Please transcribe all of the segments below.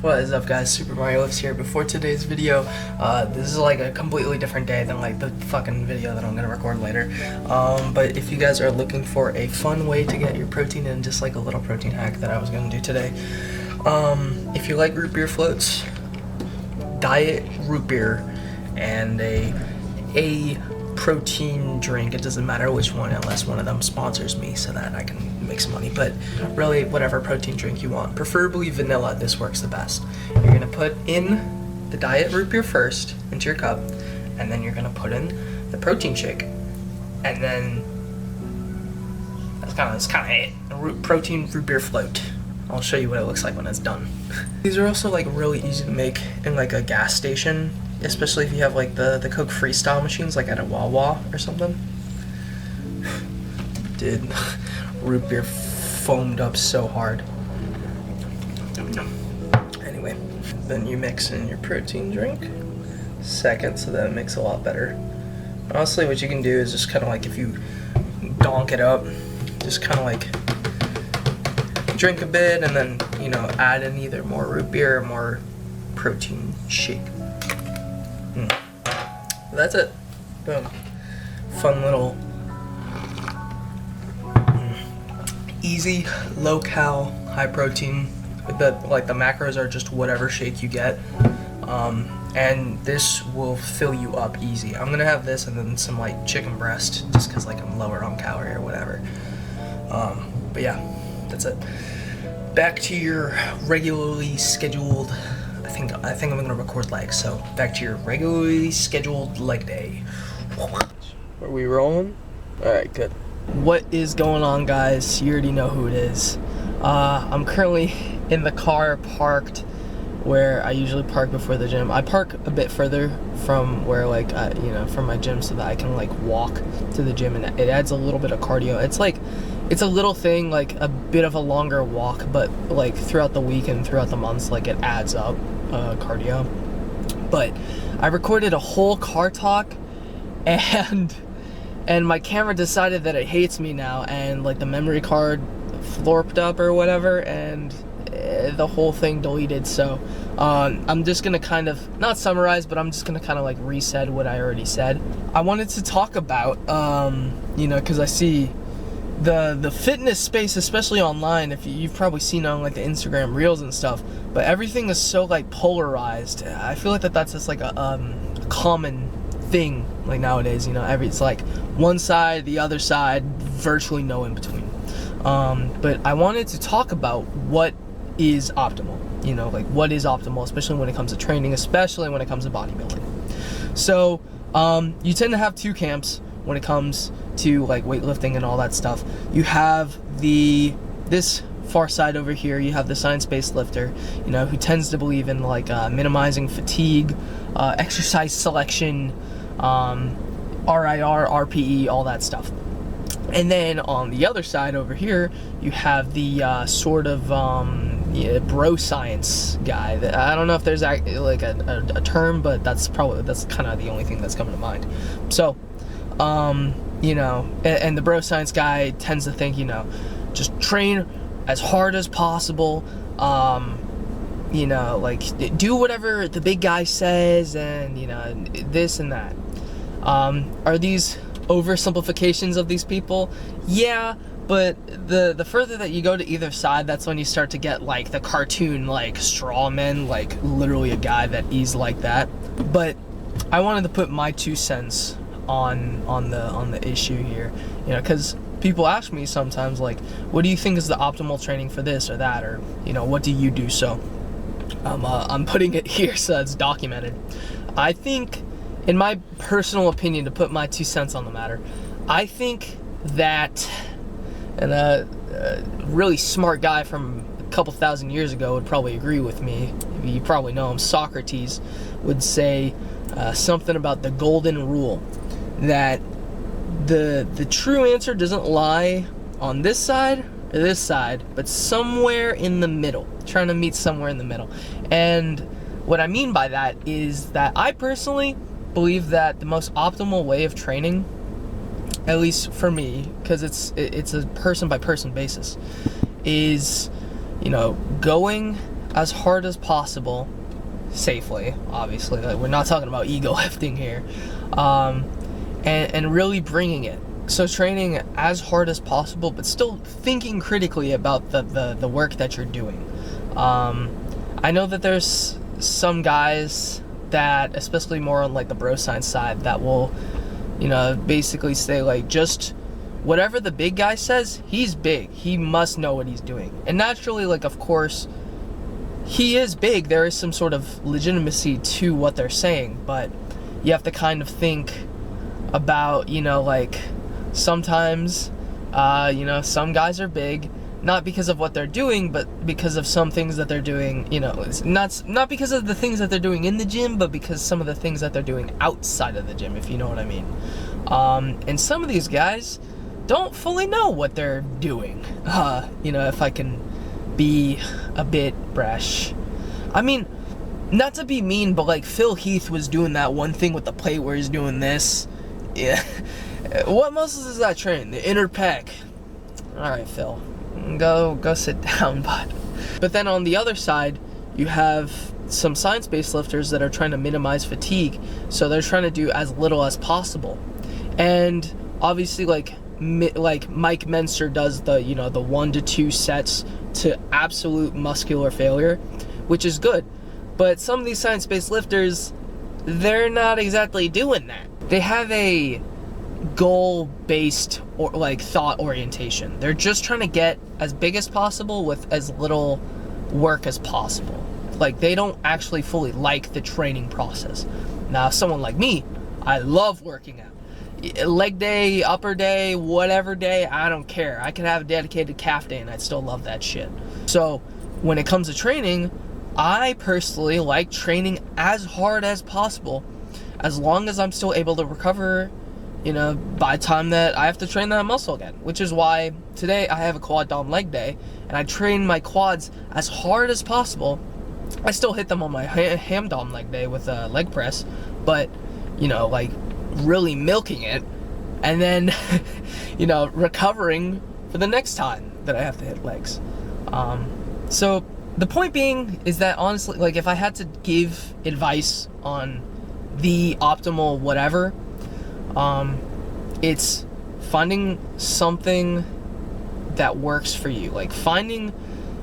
What is up, guys? Super Mario Lives here. Before today's video, this is like a completely different day than like the fucking video that I'm gonna record later. But if you guys are looking for a fun way to get your protein in, just like a little protein hack that I was gonna do today, if you like root beer floats, diet root beer, and a protein drink, it doesn't matter which one unless one of them sponsors me so that I can make some money, but really whatever protein drink you want, preferably vanilla, this works the best. You're gonna put in the diet root beer first into your cup, and then you're gonna put in the protein shake, and then that's kind of it. A protein root beer float. I'll show you what it looks like when it's done. These are also like really easy to make in like a gas station, especially if you have like the Coke Freestyle machines like at a Wawa or something. Dude, root beer foamed up so hard. Anyway, then you mix in your protein drink second, so that it makes a lot better. Honestly, what you can do is just kind of like, if you donk it up, just kind of like drink a bit and then, you know, add in either more root beer or more protein shake. That's it. Boom. Fun little easy, low-cal, high-protein. The macros are just whatever shake you get, and this will fill you up easy. I'm gonna have this and then some like chicken breast, just because like I'm lower on calorie or whatever. But yeah, that's it. Back to your regularly scheduled. I think I'm gonna record legs. So back to your regularly scheduled leg day. Are we rolling? All right, good. What is going on, guys? You already know who it is. I'm currently in the car parked where I usually park before the gym. I park a bit further from where from my gym so that I can like walk to the gym, and it adds a little bit of cardio. It's a little thing, like a bit of a longer walk, but like throughout the week and throughout the months, like it adds up cardio. But I recorded a whole car talk, and my camera decided that it hates me now, and like the memory card florped up or whatever, and the whole thing deleted. So I'm just gonna kind of not summarize, but I'm just gonna kind of like reset what I already said. I wanted to talk about because I see the fitness space, especially online, if you've probably seen on like the Instagram reels and stuff, but everything is so like polarized. I feel like that's just like a common thing like nowadays. It's like one side, the other side, virtually no in between. But I wanted to talk about what is optimal, like what is optimal, especially when it comes to training, especially when it comes to bodybuilding. So you tend to have two camps when it comes to like weightlifting and all that stuff. You have this far side over here. You have the science-based lifter, who tends to believe in like minimizing fatigue, exercise selection, RIR, RPE, all that stuff. And then on the other side over here, you have the sort of bro science guy. I don't know if there's like a term, but that's kind of the only thing that's coming to mind. So, and the bro science guy tends to think, just train as hard as possible, like do whatever the big guy says, and this and that. Are these oversimplifications of these people? Yeah, but the further that you go to either side, that's when you start to get like the cartoon like straw men, like literally a guy that is like that. But I wanted to put my 2 cents on the issue here, because people ask me sometimes like, what do you think is the optimal training for this or that, or what do you do? So I'm putting it here so it's documented. I think, in my personal opinion, to put my 2 cents on the matter, I think that, and a really smart guy from a couple thousand years ago would probably agree with me, you probably know him, Socrates, would say something about the golden rule, that the true answer doesn't lie on this side or this side, but somewhere in the middle, trying to meet somewhere in the middle. And what I mean by that is that I personally believe that the most optimal way of training, at least for me, because it's a person by person basis, is going as hard as possible, safely, obviously. Like, we're not talking about ego lifting here, and really bringing it. So training as hard as possible, but still thinking critically about the work that you're doing. I know that there's some guys that, especially more on like the bro science side, that will, basically say like, just whatever the big guy says, he's big. He must know what he's doing. And naturally, like, of course, he is big. There is some sort of legitimacy to what they're saying, but you have to kind of think about, like, sometimes, some guys are big, not because of what they're doing, but because of some things that they're doing, it's not because of the things that they're doing in the gym, but because some of the things that they're doing outside of the gym, if you know what I mean. And some of these guys don't fully know what they're doing, if I can be a bit brash. I mean, not to be mean, but like Phil Heath was doing that one thing with the plate where he's doing this. Yeah. What muscles does that train? The inner pec. Alright, Phil. Go sit down, bud. But then on the other side, you have some science-based lifters that are trying to minimize fatigue, so they're trying to do as little as possible. And obviously, like Mike Menster does the 1 to 2 sets to absolute muscular failure, which is good. But some of these science-based lifters, they're not exactly doing that. They have a goal-based or like thought orientation. They're just trying to get as big as possible with as little work as possible. Like, they don't actually fully like the training process. Now, someone like me, I love working out. Leg day, upper day, whatever day, I don't care. I could have a dedicated calf day and I'd still love that shit. So when it comes to training, I personally like training as hard as possible, as long as I'm still able to recover, by the time that I have to train that muscle again. Which is why today I have a quad dom leg day, and I train my quads as hard as possible. I still hit them on my ham dom leg day with a leg press, but, like, really milking it, and then, recovering for the next time that I have to hit legs. So the point being is that, honestly, like, if I had to give advice on the optimal whatever, it's finding something that works for you. Like, finding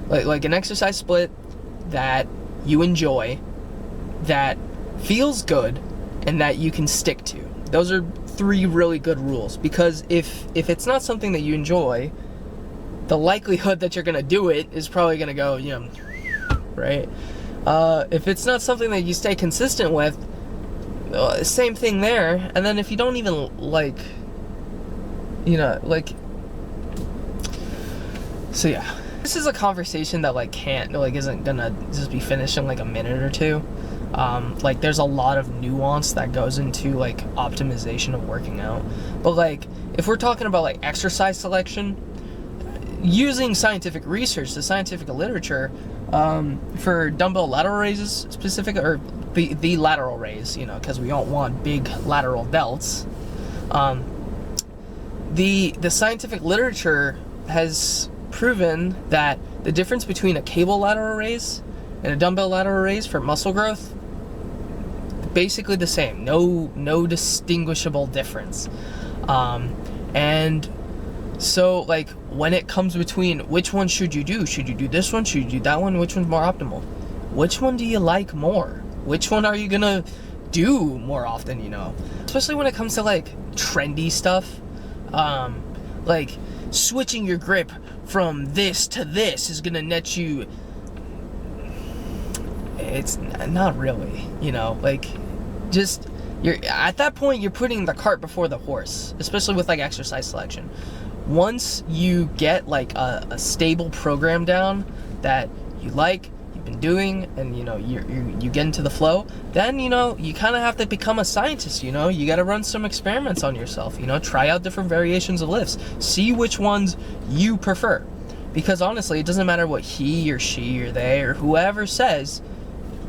like an exercise split that you enjoy, that feels good, and that you can stick to. Those are 3 really good rules, because if it's not something that you enjoy, the likelihood that you're gonna do it is probably gonna go, right? If it's not something that you stay consistent with, same thing there. And then if you don't even so yeah, this is a conversation that isn't gonna just be finished in like a minute or two. Like, there's a lot of nuance that goes into like optimization of working out. But like, if we're talking about like exercise selection, using scientific research, the scientific literature, for dumbbell lateral raises specific, or the lateral raise, because we don't want big lateral delts. The scientific literature has proven that the difference between a cable lateral raise and a dumbbell lateral raise for muscle growth, basically the same. No distinguishable difference. And so, like, when it comes between which one should you do this one, should you do that one, which one's more optimal, which one do you like more, which one are you gonna do more often, especially when it comes to like trendy stuff, like switching your grip from this to this is gonna net you. It's not really, like, just, you're at that point, you're putting the cart before the horse, especially with like exercise selection. Once you get like a stable program down that you like, you've been doing, and you get into the flow, then you kind of have to become a scientist. You got to run some experiments on yourself. Try out different variations of lifts, see which ones you prefer, because honestly, it doesn't matter what he or she or they or whoever says.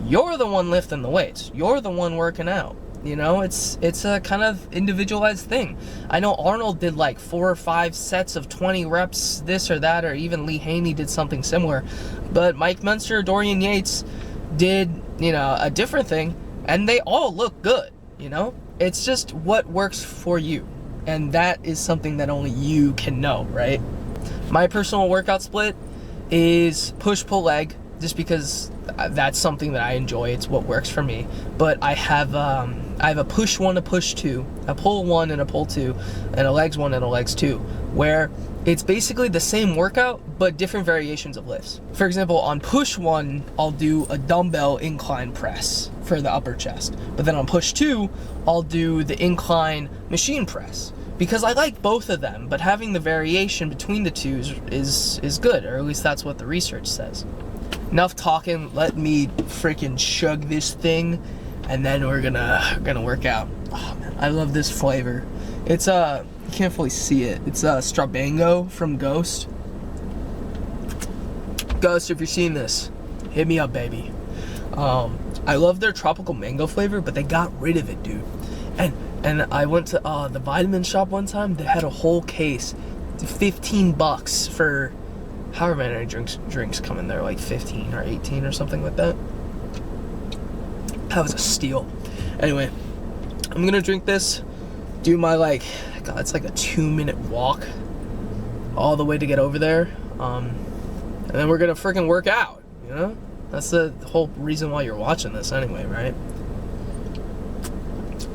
You're the one lifting the weights. You're the one working out. You know, it's a kind of individualized thing. I know Arnold did like 4 or 5 sets of 20 reps, this or that, or even Lee Haney did something similar. But Mike Munster, Dorian Yates did, you know, a different thing, and they all look good, you know? It's just what works for you, and that is something that only you can know, right? My personal workout split is push, pull, leg, just because that's something that I enjoy. It's what works for me. But I have a push 1, a push 2, a pull 1 and a pull 2, and a legs 1 and a legs 2, where it's basically the same workout but different variations of lifts. For example, on push 1, I'll do a dumbbell incline press for the upper chest, but then on push 2, I'll do the incline machine press, because I like both of them, but having the variation between the two is good, or at least that's what the research says. Enough talking, let me freaking chug this thing, and then we're gonna work out. Oh man, I love this flavor. It's you can't fully see it. It's Strabango from Ghost. Ghost, if you're seeing this, hit me up, baby. I love their tropical mango flavor, but they got rid of it, dude. And I went to the vitamin shop one time. They had a whole case, $15 for however many drinks come in there, like 15 or 18 or something like that. That was a steal. Anyway, I'm gonna drink this, do my God, it's like a 2-minute walk all the way to get over there, and then we're gonna freaking work out, you know? That's the whole reason why you're watching this anyway, right?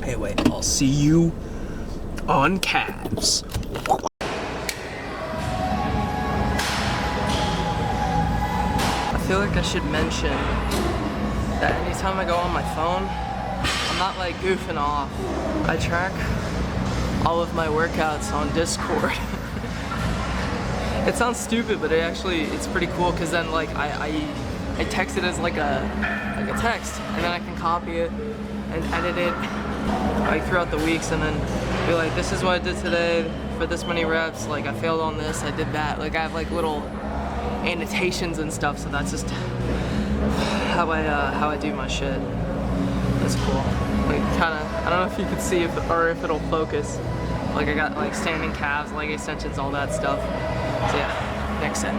Anyway, I'll see you on calves. I feel like I should mention that anytime I go on my phone, I'm not like goofing off. I track all of my workouts on Discord. It sounds stupid, but it's pretty cool, because then like I text it as like a text, and then I can copy it and edit it like throughout the weeks, and then be like, this is what I did today for this many reps, like I failed on this, I did that. Like I have like little annotations and stuff, so that's just how I do my shit. That's cool. Like I don't know if you can see if it'll focus. Like I got like standing calves, leg extensions, all that stuff. So yeah, next set.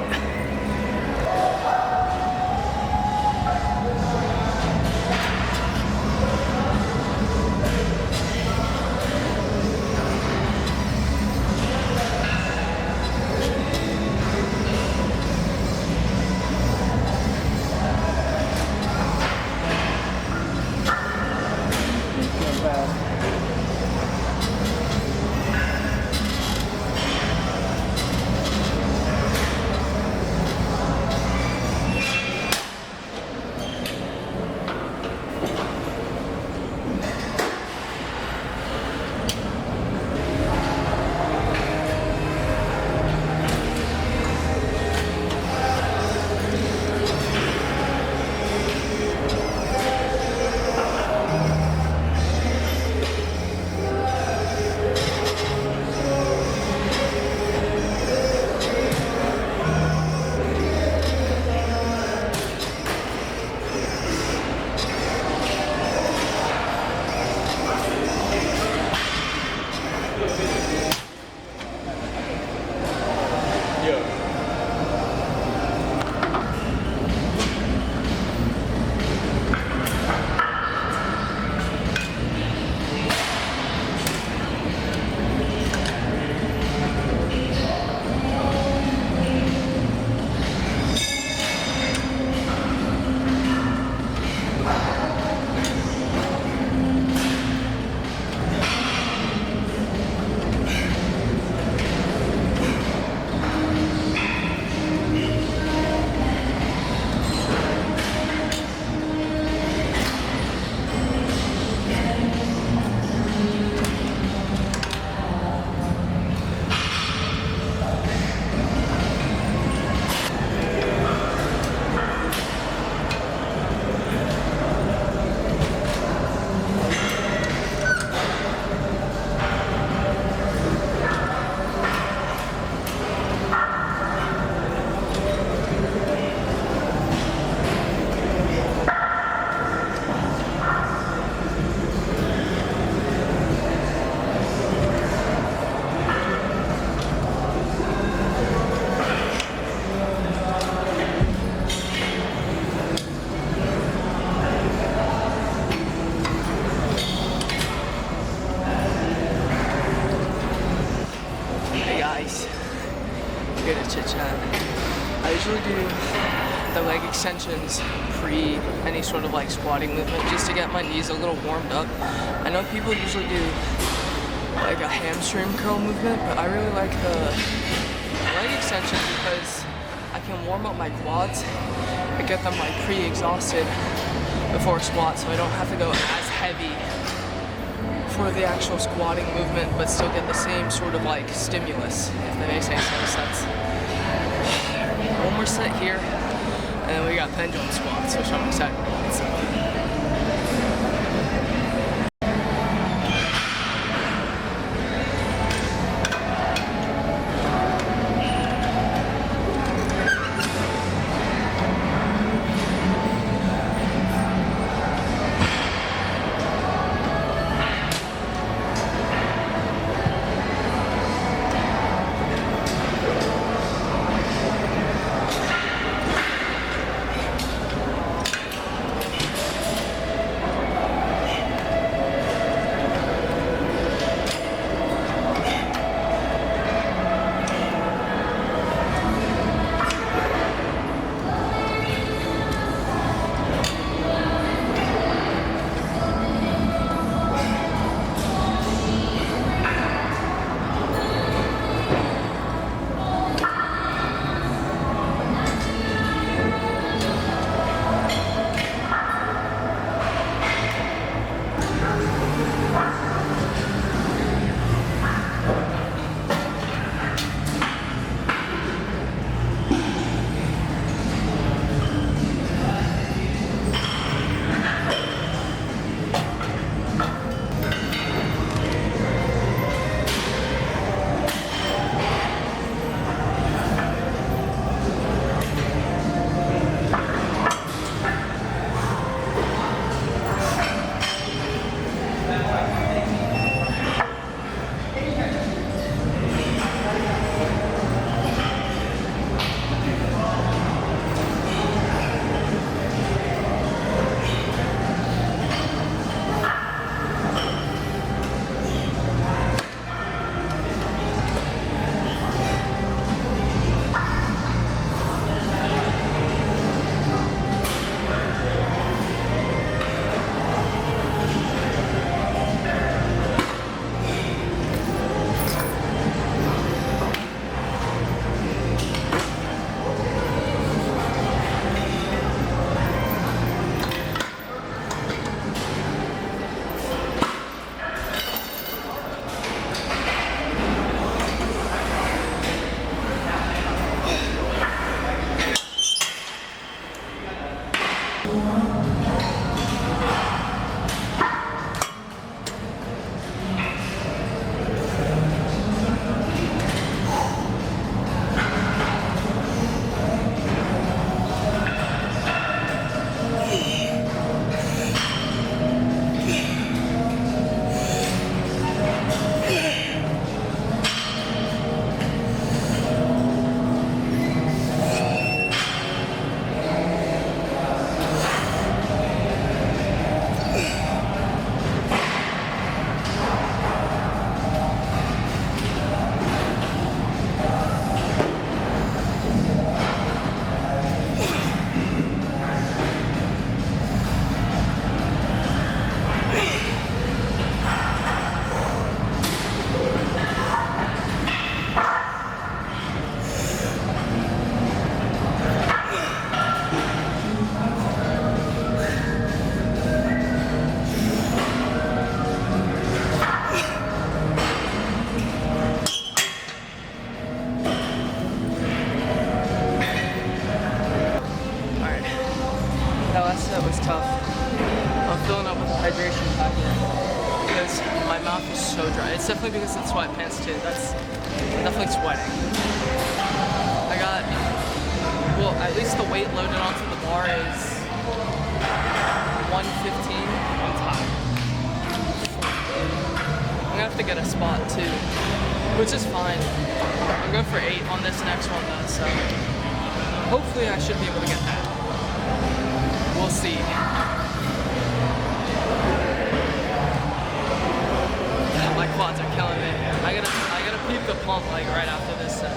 extensions pre any sort of like squatting movement, just to get my knees a little warmed up. I know people usually do like a hamstring curl movement, but I really like the leg extension because I can warm up my quads and get them like pre-exhausted before a squat, so I don't have to go as heavy for the actual squatting movement, but still get the same sort of like stimulus, if that makes any sort of sense. One more set here, and then we got pendulum squats, which I'm excited about. So. hydration packet because my mouth is so dry. It's definitely because of the sweatpants too. That's definitely sweating. I got, well, at least the weight loaded onto the bar is 115 on top. I'm gonna have to get a spot too, which is fine. I'm going for 8 on this next one though, so hopefully I should be able to get that. We'll see. My quads are killing me. I gotta peep the pump like right after this set.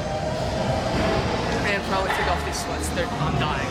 And probably take off these sweats. I'm dying.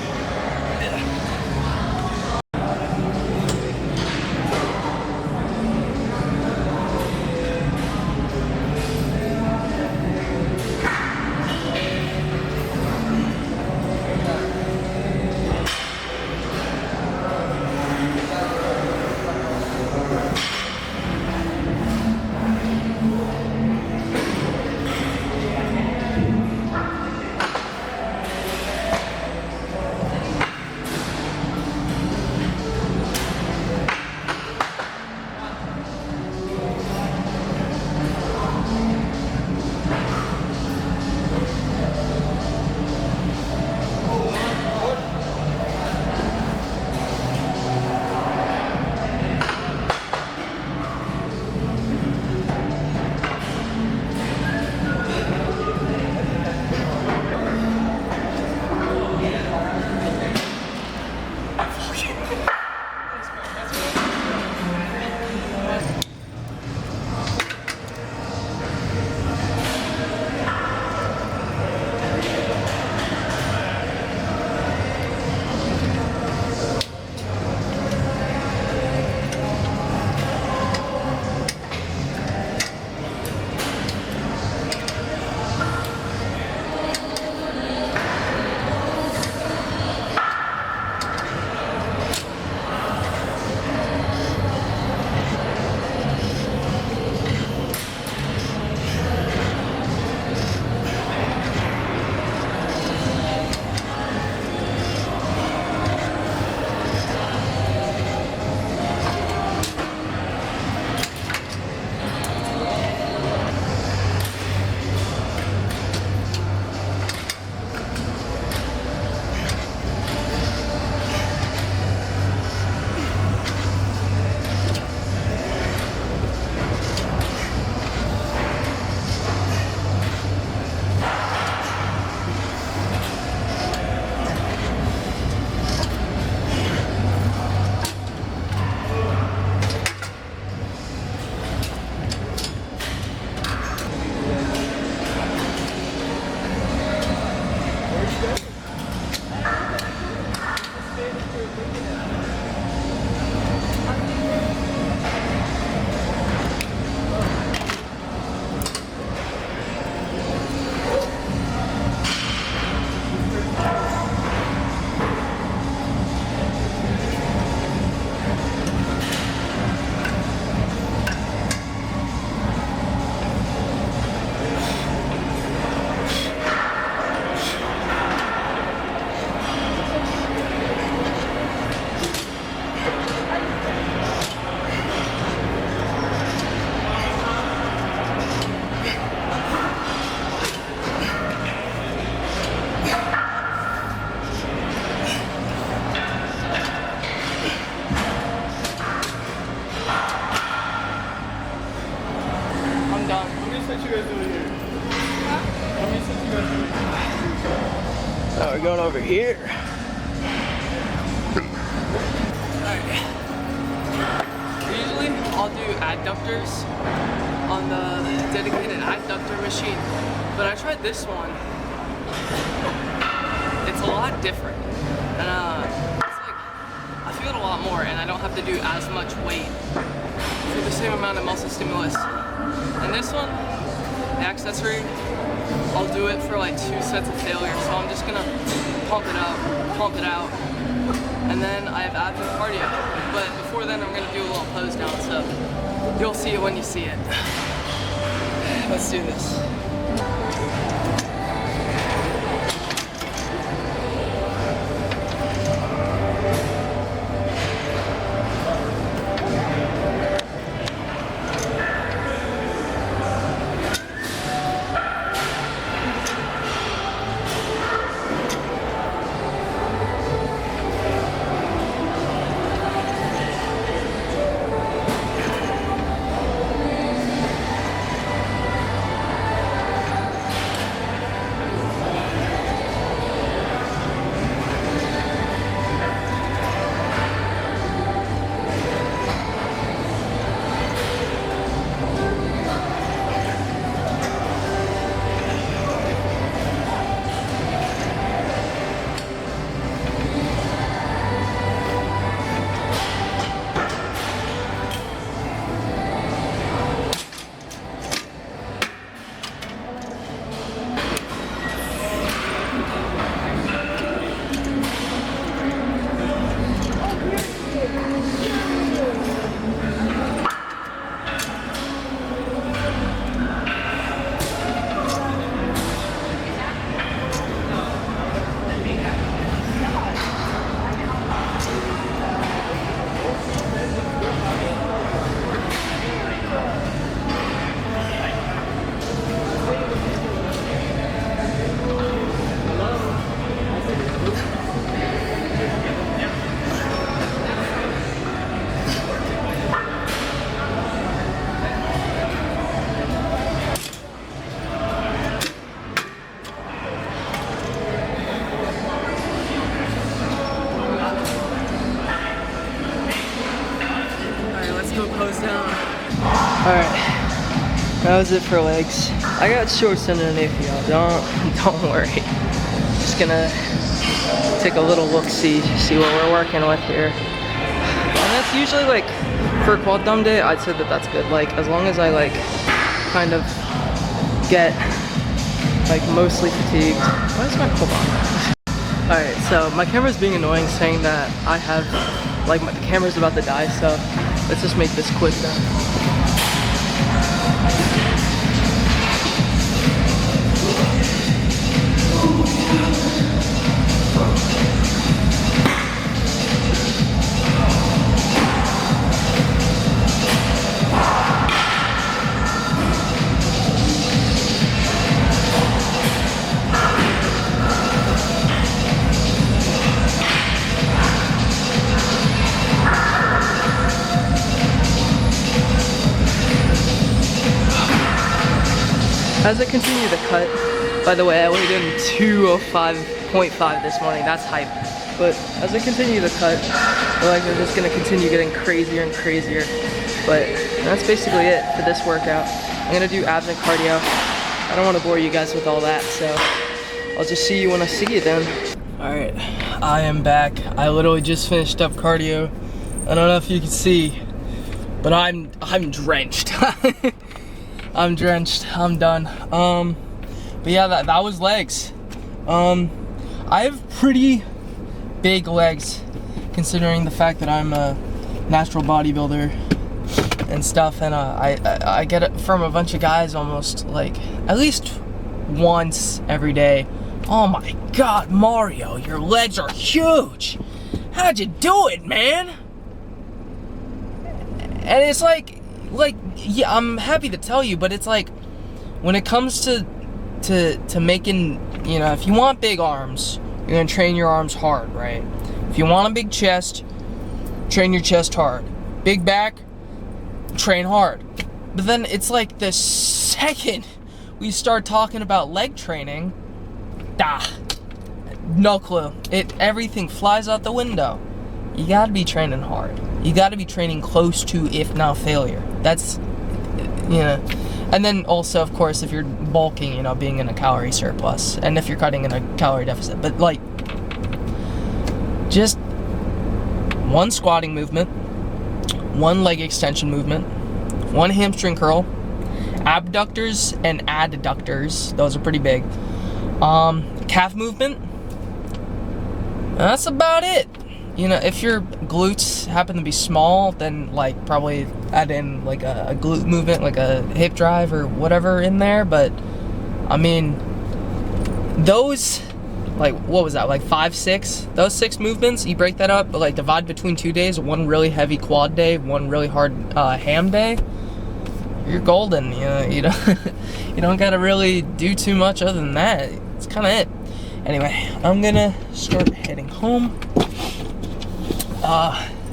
Now we're going over here. Usually I'll do adductors on the dedicated adductor machine, but I tried this one. It's a lot different, and it's like I feel it a lot more, and I don't have to do as much weight for the same amount of muscle stimulus. And this one, the accessory, I'll do it for like 2 sets of failure, so I'm just gonna pump it out, and then I have abs and cardio. But before then, I'm gonna do a little pose down, so you'll see it when you see it. Let's do this. Alright, that was it for legs. I got shorts underneath, y'all. Don't worry. Just gonna take a little look-see, see what we're working with here. And that's usually like, for a quad dumb day, I'd say that that's good. Like, as long as I like, kind of get like mostly fatigued. Why is my, hold on. Alright, so my camera's being annoying, saying that I have, like, the camera's about to die, so let's just make this quick then. As I continue the cut, by the way, I weighed in 205.5 this morning, that's hype. But as I continue the cut, I feel like I'm just gonna continue getting crazier and crazier. But that's basically it for this workout. I'm gonna do abs and cardio. I don't wanna bore you guys with all that, so I'll just see you when I see you then. All right, I am back. I literally just finished up cardio. I don't know if you can see, but I'm drenched. I'm drenched, I'm done. But yeah, that was legs. I have pretty big legs considering the fact that I'm a natural bodybuilder and stuff, and I get it from a bunch of guys almost like at least once every day. Oh my God, Mario, your legs are huge. How'd you do it, man? And it's like, yeah, I'm happy to tell you, but it's like, when it comes to making, you know, if you want big arms, you're gonna train your arms hard, right? If you want a big chest, train your chest hard. Big back, train hard. But then it's like the second we start talking about leg training, no clue. Everything flies out the window. You gotta be training hard. You gotta be training close to, if not failure. That's, you know. And then also, of course, if you're bulking, you know, being in a calorie surplus, and if you're cutting in a calorie deficit. But like, just one squatting movement, one leg extension movement, one hamstring curl, abductors and adductors. Those are pretty big. Calf movement. That's about it. You know, if your glutes happen to be small, then like probably add in like a glute movement, like a hip drive or whatever in there. But I mean, those, like, what was that, like 5, 6? Those 6 movements, you break that up, but like divide between 2 days, one really heavy quad day, one really hard ham day. You're golden. You know, you don't gotta really do too much other than that. It's kind of it. Anyway, I'm gonna start heading home.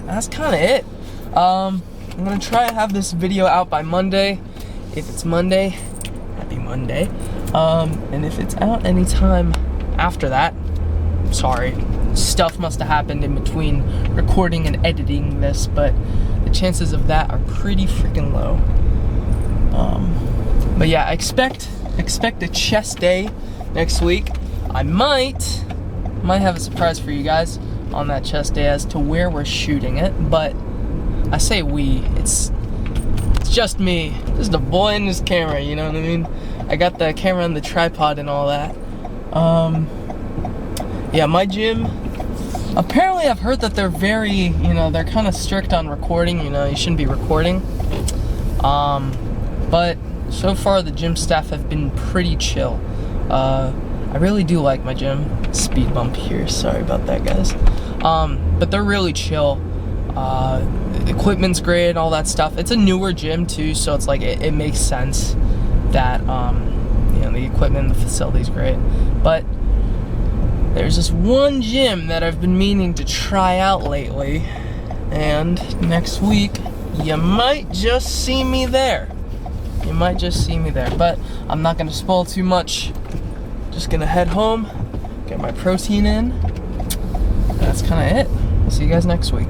That's kind of it. I'm gonna try to have this video out by Monday. If it's Monday, happy Monday. And if it's out anytime after that, sorry. Stuff must have happened in between recording and editing this, but the chances of that are pretty freaking low. But yeah, expect a chest day next week. I might have a surprise for you guys on that chest day as to where we're shooting it, but I say we, it's just me, just a boy and his camera, you know what I mean? I got the camera and the tripod and all that. Yeah, my gym, apparently I've heard that they're very, you know, they're kind of strict on recording, you know, you shouldn't be recording. But so far the gym staff have been pretty chill. I really do like my gym. Speed bump here, sorry about that, guys. But they're really chill. Equipment's great, all that stuff. It's a newer gym too, so it's like it makes sense that you know, the equipment and the facility's great. But there's this one gym that I've been meaning to try out lately, and next week you might just see me there. You might just see me there, but I'm not gonna spoil too much. Just gonna head home, get my protein in. That's kind of it. See you guys next week.